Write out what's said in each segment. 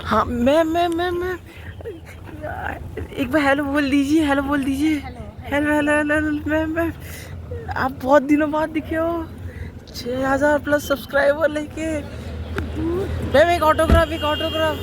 हाँ मैं एक बार हेलो बोल दीजिए, हेलो बोल दीजिए। Hello hello hello hello ma'am आप बहुत दिनों बाद दिखे हो, 6,000 प्लस सब्सक्राइबर लेके। मैम एक ऑटोग्राफ, एक ऑटोग्राफ।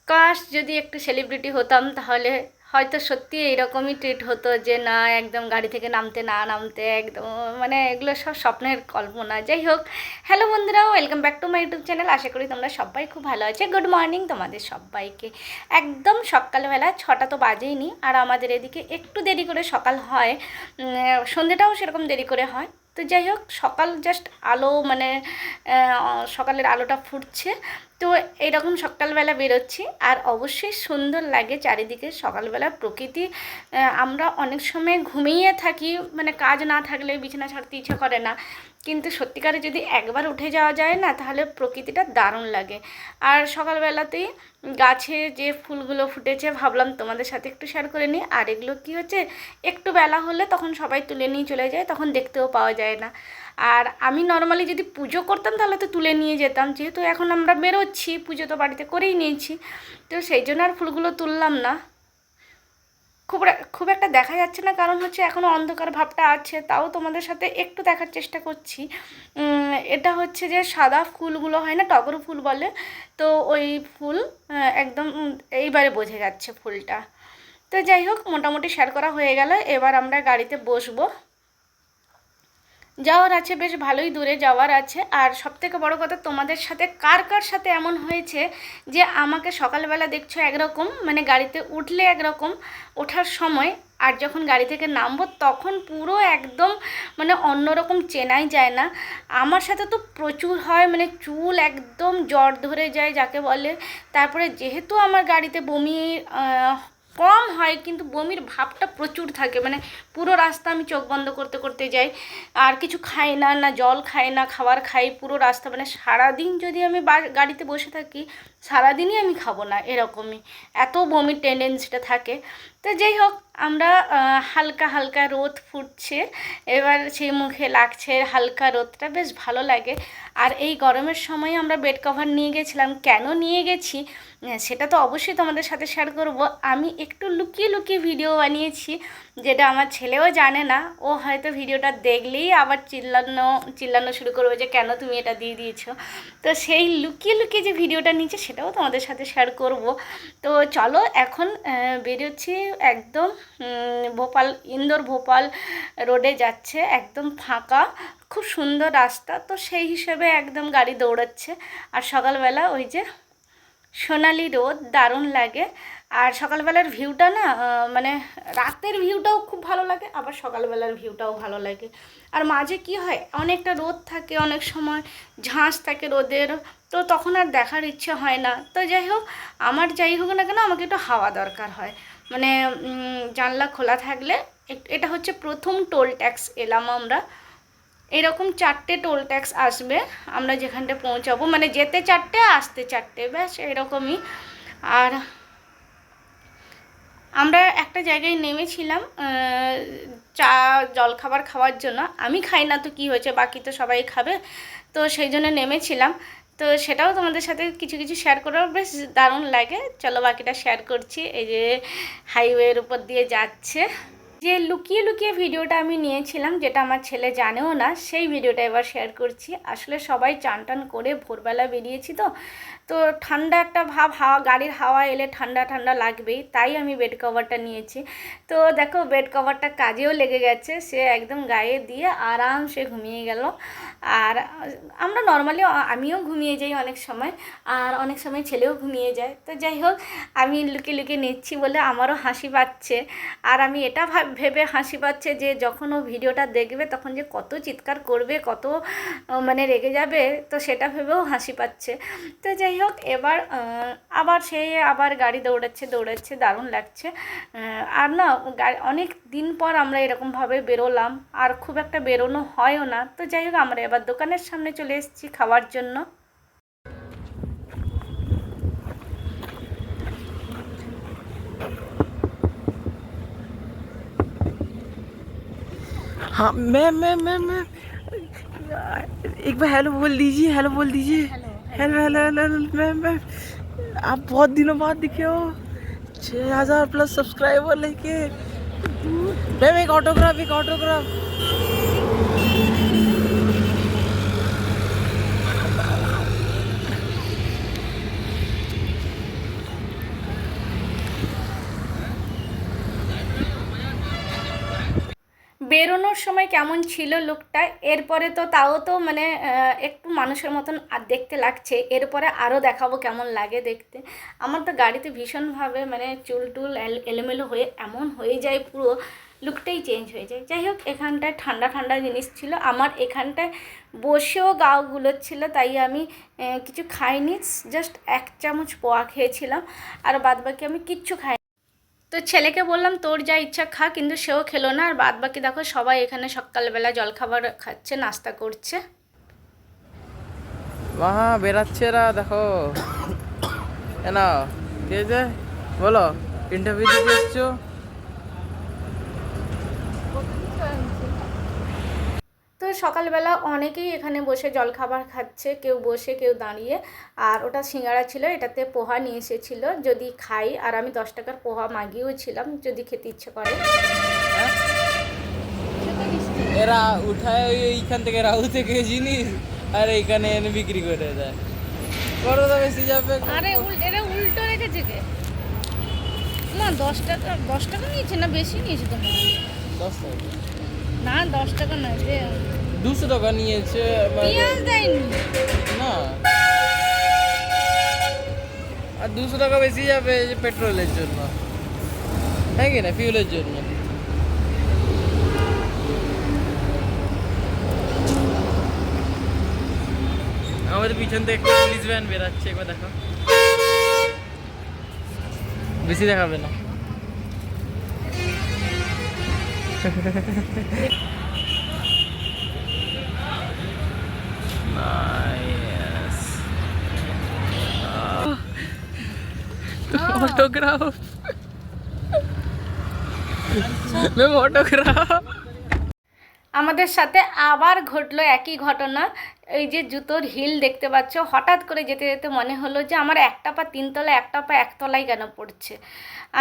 কাশ যদি একটু সেলিব্রিটি হতাম তাহলে হয়তো সত্যি এইরকমই ট্রিট হতো, যে না একদম গাড়ি থেকে নামতে না নামতে একদম, মানে এগুলো সব স্বপ্নের কল্পনা। যাই হোক, হ্যালো বন্ধুরা, welcome back to my YouTube channel. আশা করি তোমরা সবাই খুব ভালো আছে। গুড মর্নিং তোমাদের সবাইকে। একদম সকালবেলা 6টা তো বাজেইনি, আর আমাদের এদিকে একটু দেরি করে সকাল হয়, সন্ধ্যেটাও সেরকম দেরি করে হয়। তো যাই হোক, সকাল জাস্ট আলো, মানে সকালের আলোটা ফুটছে। তো এইরকম সকালবেলা বেরোচ্ছি, আর অবশ্যই সুন্দর লাগে চারিদিকে সকালবেলা প্রকৃতি। আমরা অনেক সময় ঘুমিয়ে থাকি, মানে কাজ না থাকলে বিছানা ছাড়তে ইচ্ছা করে না, কিন্তু সত্যিকারে যদি একবার উঠে যাওয়া যায় না, তাহলে প্রকৃতিটা দারুণ লাগে। আর সকালবেলাতেই গাছে যে ফুলগুলো ফুটেছে, ভাবলাম তোমাদের সাথে একটু শেয়ার করে নিই। আর এগুলো কী হচ্ছে, একটু বেলা হলে তখন সবাই তুলে নিয়ে চলে যায়, তখন দেখতেও পাওয়া যায় না। আর আমি নর্মালি যদি পুজো করতাম তাহলে তো তুলে নিয়ে যেতাম, যেহেতু এখন আমরা বেরোচ্ছি, পুজো তো বাড়িতে করেই নিয়েছি, তো সেই জন্য আর ফুলগুলো তুললাম না। খুব একটা দেখা যাচ্ছে না, কারণ হচ্ছে এখনও অন্ধকার ভাবটা আছে, তাও তোমাদের সাথে একটু দেখার চেষ্টা করছি। এটা হচ্ছে যে সাদা ফুলগুলো হয় না, টগর ফুল বলে, তো ওই ফুল একদম এইবারে বোঝা যাচ্ছে ফুলটা। তো যাই হোক, মোটামুটি শেয়ার করা হয়ে গেল। এবার আমরা গাড়িতে বসবো। যাওয়ার আছে, বেশ ভালোই দূরে যাওয়ার আছে। আর সবথেকে বড় কথা, তোমাদের সাথে কার কার সাথে এমন হয়েছে যে আমাকে সকালবেলা দেখছো একরকম, মানে গাড়িতে উঠলে একরকম, ওঠার সময় আর যখন গাড়ি থেকে নামবো তখন পুরো একদম, মানে অন্যরকম চেনাই যায় না। আমার সাথে তো প্রচুর হয়, মানে চুল একদম জ্বর ধরে যায় যাকে বলে। তারপরে যেহেতু আমার গাড়িতে বমি কম হয়, কিন্তু বমির ভাবটা প্রচুর থাকে, মানে পুরো রাস্তা আমি চোখ বন্ধ করতে করতে যাই, আর কিছু খাই না, না জল খাই না খাবার খাই পুরো রাস্তা, মানে সারাদিন যদি আমি গাড়িতে বসে থাকি সারাদিনই আমি খাবো না, এরকমই এত বমির টেন্ডেন্সিটা থাকে। তো যাই হোক, আমরা হালকা হালকা রোদ ফুটছে, এবার সেই মুখে লাগছে হালকা রোদটা, বেশ ভালো লাগে। আর এই গরমের সময় আমরা বেড কভার নিয়ে গেছিলাম। কেন নিয়ে গেছি সেটা তো অবশ্যই তোমাদের সাথে শেয়ার করব। আমি একটু লুকিয়ে লুকিয়ে ভিডিও বানিয়েছি, যেটা আমার ছেলেও জানে না। ও হয়তো ভিডিওটা দেখলেই আবার চিল্লানো শুরু করবে যে কেন তুমি এটা দিয়ে দিয়েছো। তো সেই লুকিয়ে লুকিয়ে যে ভিডিওটা নিয়েছে সেটাও তোমাদের সাথে শেয়ার করব। তো চলো এখন বেরোচ্ছি একদম ইন্দোর ভোপাল রোডে যাচ্ছে, একদম ফাঁকা, খুব সুন্দর রাস্তা, তো সেই হিসেবে একদম গাড়ি দৌড়াচ্ছে। আর সকালবেলা ওই যে সোনালি রোদ, দারুণ লাগে। আর সকালবেলার ভিউটা না, মানে রাতের ভিউটাও খুব ভালো লাগে, আবার সকালবেলার ভিউটাও ভালো লাগে। আর মাঝে কি হয়, অনেকটা রোদ থাকে, অনেক সময় ঝাঁস থাকে রোদের, তো তখন আর দেখার ইচ্ছে হয় না। তো যাই হোক, আমার যাই হোক না কেন আমাকে একটু হাওয়া দরকার হয়, মানে জানলা খোলা থাকলে। এটা হচ্ছে প্রথম টোল ট্যাক্স এলাম আমরা, এরকম 4টে টোল ট্যাক্স আসবে আমরা যেখানটা পৌঁছাবো, মানে যেতে 4টে আসতে 4টে, ব্যাস এরকমই। আর আমরা একটা জায়গায় নেমেছিলাম চা জলখাবার খাওয়ার জন্য। আমি খাই না তো কী হয়েছে, বাকি তো সবাই খাবে, তো সেই জন্য নেমেছিলাম। তো সেটাও তোমাদের সাথে কিছু কিছু শেয়ার করার বেশ দারুণ লাগে। চলো বাকিটা শেয়ার করছি। এই যে হাইওয়ের উপর দিয়ে যাচ্ছে, যে লুকিয়ে লুকিয়ে ভিডিওটা আমি নিয়েছিলাম, যেটা আমার ছেলে জানেও না, সেই ভিডিওটা এবার শেয়ার করছি। আসলে সবাই চান টান করে ভোরবেলা বেরিয়েছি, তো তো ঠান্ডা একটা ভাব, গাড়ির হাওয়া এলে ঠান্ডা ঠান্ডা লাগবেই, তাই আমি বেড কভারটা নিয়েছি। তো দেখো বেড কভারটা কাজেও লেগে গেছে, সে একদম গায়ে দিয়ে আরামসে ঘুমিয়ে গেল। আর আমরা নর্মালি, আমিও ঘুমিয়ে যাই অনেক সময়, আর অনেক সময় ছেলেও ঘুমিয়ে যায়। তো যাই হোক, আমি লুকিয়ে লুকিয়ে নিচ্ছি বলে আমারও হাসি পাচ্ছে। আর আমি এটা ভেবে হাসি পাচ্ছে যে যখন ও ভিডিওটা দেখবে তখন যে কত চিৎকার করবে, কত মানে রেগে যাবে, তো সেটা ভেবেও হাসি পাচ্ছে। তো যাই হোক, এবার আবার গাড়ি দৌড়াচ্ছে, দারুণ লাগছে। আর না, অনেক দিন পর আমরা এরকমভাবে বেরোলাম, আর খুব একটা বেরোনো হয়ও না। তো যাই হোক, আমরা এবার দোকানের সামনে চলে এসেছি খাওয়ার জন্য। हाँ मैं एक बार हेलो बोल दीजिए, हेलो बोल दीजिए। Hello hello hello hello ma'am आप बहुत दिनों बाद दिखे हो, 6000 प्लस सब्सक्राइबर लेके। मैम एक ऑटोग्राफ, एक ऑटोग्राफ। বেরোনোর সময় কেমন ছিল লুকটা, এরপরে তো তাও তো মানে একটু মানুষের মতন আর দেখতে লাগছে, এরপরে আরও দেখাবো কেমন লাগে দেখতে। আমার তো গাড়িতে ভীষণভাবে মানে চুল টুল এলোমেলো হয়ে এমন হয়ে যায়, পুরো লুকটাই চেঞ্জ হয়ে যায়। যাই হোক, এখানটায় ঠান্ডা ঠান্ডা জিনিস ছিল, আমার এখানটায় বসেও গাও গুলোচ্ছিল, তাই আমি কিছু খাইনি, জাস্ট 1 চামচ পোয়া খেয়েছিলাম, আর বাদবাকি আমি কিচ্ছু খাই। তো ছেলেকে বললাম তোর যা ইচ্ছা খা, কিন্তু সেও খেলো না। আর বাদ বাকি দেখো সবাই এখানে সকালবেলা জলখাবার খাচ্ছে, নাস্তা করছে। वहाँ বেরাচ্ছে এরা, দেখো না কে যে বলো ইন্টারভিউ দিতে এসছো। তো সকালবেলা অনেকেই এখানে বসে জলখাবার খাচ্ছে, কেউ বসে কেউ দাঁড়িয়ে। আর ওটা সিঙ্গারা ছিল, এটাতে পোহা নিয়ে এসেছিল, যদি খাই। আর আমি 10 টাকার পোহা মাগিয়েও ছিলাম, যদি খেতে ইচ্ছে করে। এরা উঠায় এইখান থেকে রাহু থেকে জিনিস আর এইখানে এনে বিক্রি করে দেয়, বড় তো বেশি যাবে। আরে এটা উল্টো রেখেছে কে? না 10 টাকা নিয়েছে না, বেশি নিয়েছে তোমার? 10 টাকা না 10 টাকা নয়, যে 200 টাকা নিয়েছে। পেঁয়াজ দেয়নি না, আর 200 টাকা বেশি যাবে যে পেট্রোলের জন্য, হ্যাঁ কি না, ফিউলের জন্য। আমাদের পিছন থেকে একটা পুলিশ ভ্যান বেরাচ্ছে, একবার দেখো, বেশি দেখাবে না। Autograph ma'am, autograph. আমাদের সাথে আবার ঘটলো একই ঘটনা। এই যে জুতোর হিল দেখতে পাচ্ছ, হঠাৎ করে যেতে যেতে মনে হলো যে আমার একটা পা 3 তলায়, একটা পা 1 তলায় কেন পড়ছে।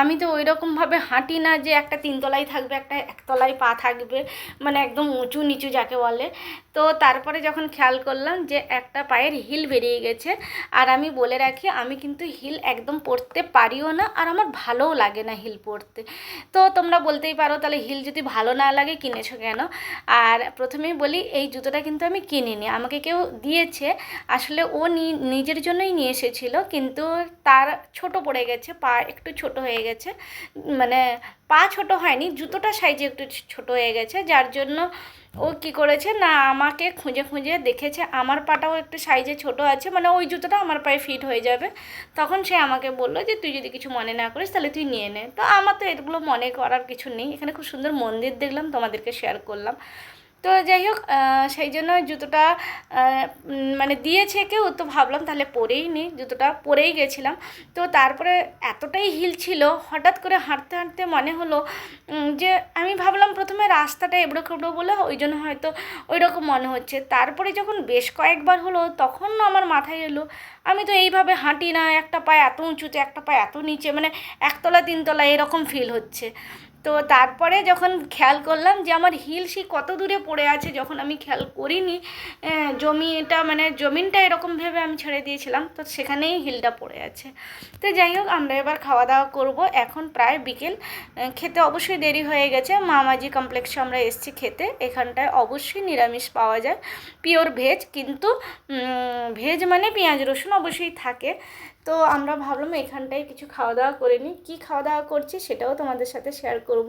আমি তো ওই রকমভাবে হাঁটি না যে একটা 3 তলায় থাকবে, একটা 1 তলায় পা থাকবে, মানে একদম উঁচু নিচু যাকে বলে। তো তারপরে যখন খেয়াল করলাম যে একটা পায়ের হিল বেরিয়ে গেছে। আর আমি বলে রাখি, আমি কিন্তু হিল একদম পরতে পারিও না, আর আমার ভালোও লাগে না হিল পরতে। তো তোমরা বলতেই পারো তাহলে হিল যদি ভালো না লাগে কিনেছো কেন। আর প্রথমেই বলি, এই জুতোটা কিন্তু আমি কিনিনি, আমাকে কেউ দিয়েছে। আসলে ও নিজের জন্যই নিয়ে এসেছিলো, কিন্তু তার ছোট পড়ে গেছে, পা একটু ছোট হয়ে গেছে, মানে পা ছোট হয়নি, জুতোটা সাইজে একটু ছোট হয়ে গেছে, যার জন্য ও কি করেছে না, আমাকে খুঁজে খুঁজে দেখেছে আমার পাটাও একটু সাইজে ছোট আছে, মানে ওই জুতোটা আমার পায়ে ফিট হয়ে যাবে। তখন সে আমাকে বললো যে তুই যদি কিছু মনে না করিস তাহলে তুই নিয়ে নে। তো আমার তো এগুলো মনে করার কিছু নেই। এখানে খুব সুন্দর মন্দির দেখলাম, তোমাদেরকে শেয়ার করলাম। তো যাই হোক, সেই জন্য জুতোটা মানে দিয়েছে কেউ, তো ভাবলাম তাহলে পরেই নিই, জুতোটা পরেই গেছিলাম। তো তারপরে এতটাই হিল ছিল, হঠাৎ করে হাঁটতে হাঁটতে মনে হলো যে, আমি ভাবলাম প্রথমে রাস্তাটা এবড়ো খেবড়ো বলে ওই জন্য হয়তো ওই রকম মনে হচ্ছে। তারপরে যখন বেশ কয়েকবার হলো, তখন আমার মাথায় এলো আমি তো এইভাবে হাঁটি না, একটা পায়ে এত উঁচুতে, একটা পায়ে এত নিচে, মানে 1 তলা 3 তলা এরকম ফিল হচ্ছে। তো তারপরে যখন খেয়াল করলাম যে আমার হিল সেই কত দূরে পড়ে আছে, যখন আমি খেয়াল করিনি, জমিটা মানে জমিনটা এরকম ভেবে আমি ছেড়ে দিয়েছিলাম, তো সেখানেই হিলটা পড়ে আছে। তো যাই হোক, আমরা এবার খাওয়া দাওয়া করব। এখন প্রায় বিকেল, খেতে অবশ্যই দেরি হয়ে গেছে। মামাজি কমপ্লেক্সে আমরা এসেছি খেতে, এখানটায় অবশ্যই নিরামিষ পাওয়া যায়, পিওর ভেজ, কিন্তু ভেজ মানে পেঁয়াজ রসুন অবশ্যই থাকে। তো আমরা ভাবলাম এখানটায় কিছু খাওয়া দাওয়া করে নিই। কী খাওয়া দাওয়া করছি সেটাও তোমাদের সাথে শেয়ার করব।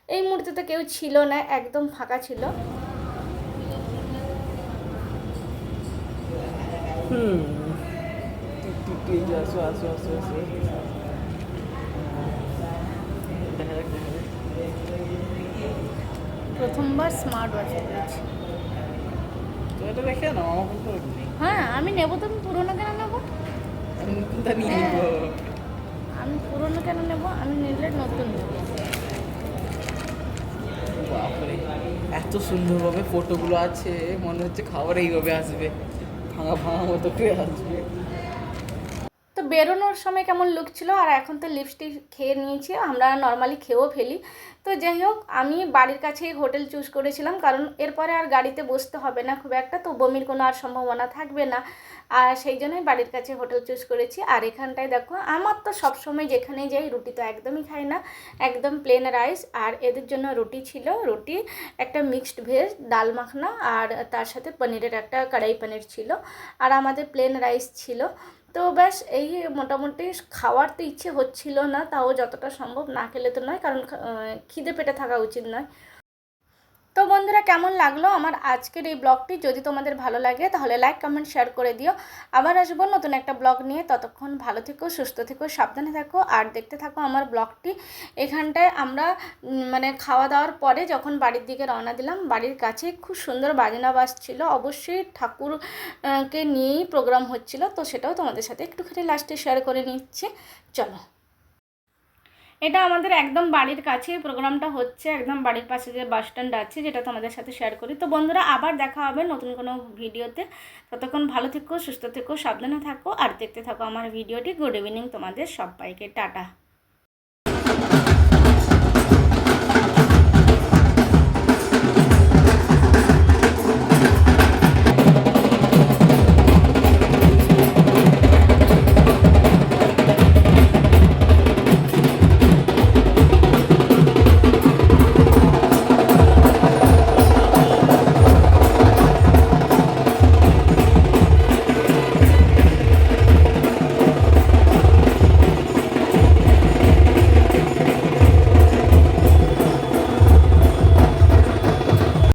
এই মুহূর্তে তো কেউ ছিল না, একদম ফাঁকা ছিল। প্রথমবার স্মার্ট ওয়াচ পেয়েছি। এটা দেখে না, আমার কিন্তু হ্যাঁ আমি নেবো, তো আমি পুরোনো কেন নেবো? আমি পুরোনো কেন নেবো? আমি নিলে নতুন নেবো। বাপরে এত সুন্দরভাবে ফটোগুলো আছে, মনে হচ্ছে খাবার এইভাবে আসবে, ভাঙা ভাঙা মতো করে আসবে। তো বেরোনোর সময় কেমন লুক ছিল, আর এখন তো লিপস্টিক খেয়ে নিয়েছি, আমরা নর্মালি খেয়েও ফেলি। তো যাই হোক, আমি বাড়ির কাছেই হোটেল চুজ করেছিলাম, কারণ এরপরে আর গাড়িতে বসতে হবে না খুব একটা, তো বমির কোনো আর সম্ভাবনা থাকবে না, আর সেই জন্যই বাড়ির কাছে হোটেল চুজ করেছি। আর এখানটায় দেখো, আমার তো সবসময় যেখানেই যাই রুটি তো একদমই খাই না, একদম প্লেন রাইস, আর এদের জন্য রুটি ছিল, রুটি একটা মিক্সড ভেজ ডাল মাখনা, আর তার সাথে পনিরের একটা কড়াই পনির ছিল, আর আমাদের প্লেন রাইস ছিল। তো ব্যাস এই মোটামুটি খাওয়ার তো ইচ্ছে হচ্ছিল না, তাও যতটা সম্ভব না খেলে তো নয়, কারণ খিদে পেটে থাকা উচিত নয়। তো বন্ধুরা, কেমন লাগলো আমার আজকের এই ব্লগটি? যদি তোমাদের ভালো লাগে তাহলে লাইক কমেন্ট শেয়ার করে দিও। আবার আসবো নতুন একটা ব্লগ নিয়ে, ততক্ষণ ভালো থেকো, সুস্থ থেকো, সাবধানে থাকো, আর দেখতে থাকো আমার ব্লগটি। এখানটায় আমরা মানে খাওয়া দাওয়ার পরে যখন বাড়ির দিকে রওনা দিলাম, বাড়ির কাছে খুব সুন্দর বাজনা বাজছিল, অবশ্যই ঠাকুরকে নিয়েই প্রোগ্রাম হচ্ছিল, তো সেটাও তোমাদের সাথে একটুখানি লাস্টে শেয়ার করে নিচ্ছি। চলো, এটা আমাদের একদম বাড়ির কাছে প্রোগ্রামটা হচ্ছে, একদম বাড়ির পাশে যে বাস স্ট্যান্ড আছে, যেটা তোমাদের সাথে শেয়ার করি। তো বন্ধুরা, আবার দেখা হবে নতুন কোনো ভিডিওতে, ততক্ষণ ভালো থেকো, সুস্থ থেকো, সাবধানে থাকো, আর দেখতে থাকো আমার ভিডিওটি। গুড ইভিনিং তোমাদের সবাইকে, টাটা।